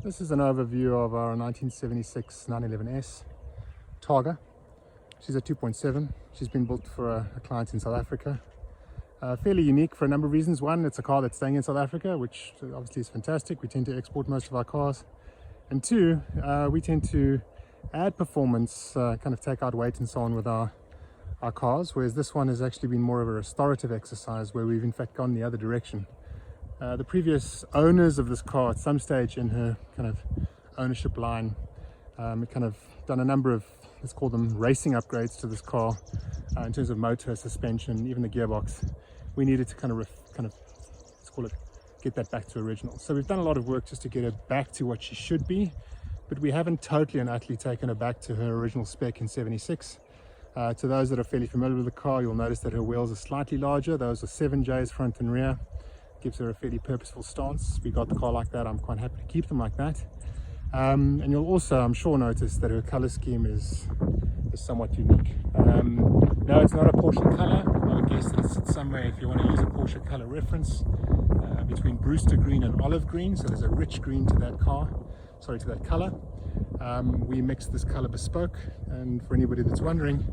This is an overview of our 1976 911S Targa. She's a 2.7. She's been built for a client in South Africa. Fairly unique for a number of reasons. One, it's a car that's staying in South Africa, which obviously is fantastic. We tend to export most of our cars. And two, we tend to add performance, kind of take out weight and so on with our cars, whereas this one has actually been more of a restorative exercise where we've in fact gone the other direction. The previous owners of this car at some stage in her kind of ownership line had kind of done a number of, let's call them racing upgrades to this car in terms of motor, suspension, even the gearbox. We needed to kind of let's call it, get that back to original. So we've done a lot of work just to get her back to what she should be, but we haven't totally and utterly taken her back to her original spec in 76. To those that are fairly familiar with the car, you'll notice that her wheels are slightly larger. Those are 7Js front and rear. Gives her a fairly purposeful stance. We got the car like that. I'm quite happy to keep them like that. And you'll also, I'm sure, notice that her color scheme is somewhat unique. No, it's not a Porsche color. I would guess that it sits somewhere, if you want to use a Porsche color reference, between Brewster green and olive green. So there's a rich green to that car, sorry, to that color. We mix this color bespoke, and for anybody that's wondering,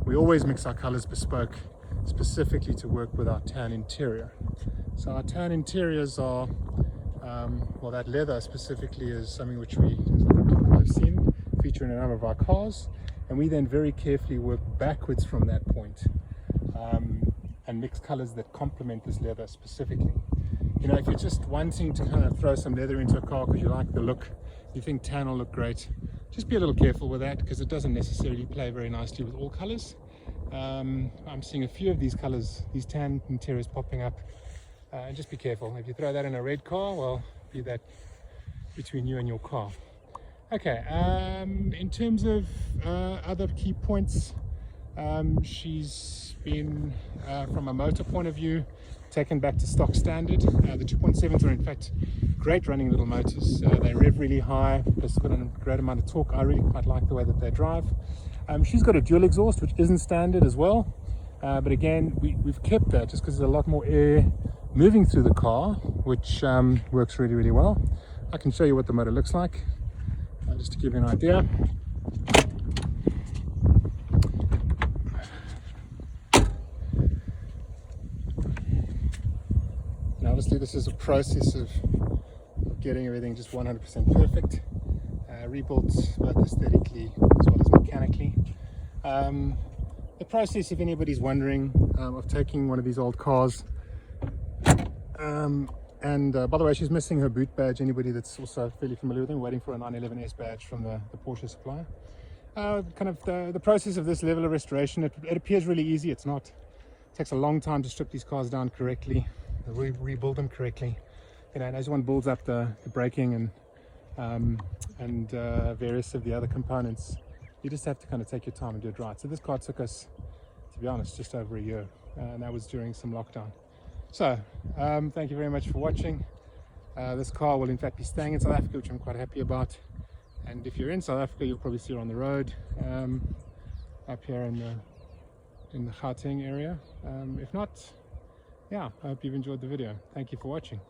we always mix our colors bespoke specifically to work with our tan interior. So our tan interiors are, well, that leather specifically is something which we, as I've seen, feature in a number of our cars, and we then very carefully work backwards from that point and mix colors that complement this leather specifically. You know, if you're just wanting to kind of throw some leather into a car because you like the look, you think tan will look great, just be a little careful with that, because it doesn't necessarily play very nicely with all colors. I'm seeing a few of these colors, these tan interiors popping up. And just be careful. If you throw that in a red car, well, be that between you and your car. Okay, in terms of other key points, she's been, from a motor point of view, taken back to stock standard. The 2.7s are in fact great running little motors. They rev really high, they've got a great amount of torque. I really quite like the way that they drive. She's got a dual exhaust, which isn't standard as well. But again, we've kept that just because there's a lot more air moving through the car, which works really, really well. I can show you what the motor looks like, just to give you an idea. Now obviously this is a process of getting everything just 100% perfect. Rebuilt both aesthetically as well as mechanically. The process, if anybody's wondering, of taking one of these old cars, by the way, she's missing her boot badge. Anybody that's also fairly familiar with them, waiting for a 911S badge from the Porsche supplier. Kind of the process of this level of restoration, it appears really easy. It's not. It takes a long time to strip these cars down correctly, rebuild them correctly. You know, and as one builds up the braking and various of the other components, you just have to kind of take your time and do it right. So this car took us, to be honest, just over a year, and that was during some lockdown. So thank you very much for watching. This car will in fact be staying in South Africa, which I'm quite happy about. And if you're in South Africa, you'll probably see her on the road up here in the Gauteng area. If not, yeah, I hope you've enjoyed the video. Thank you for watching.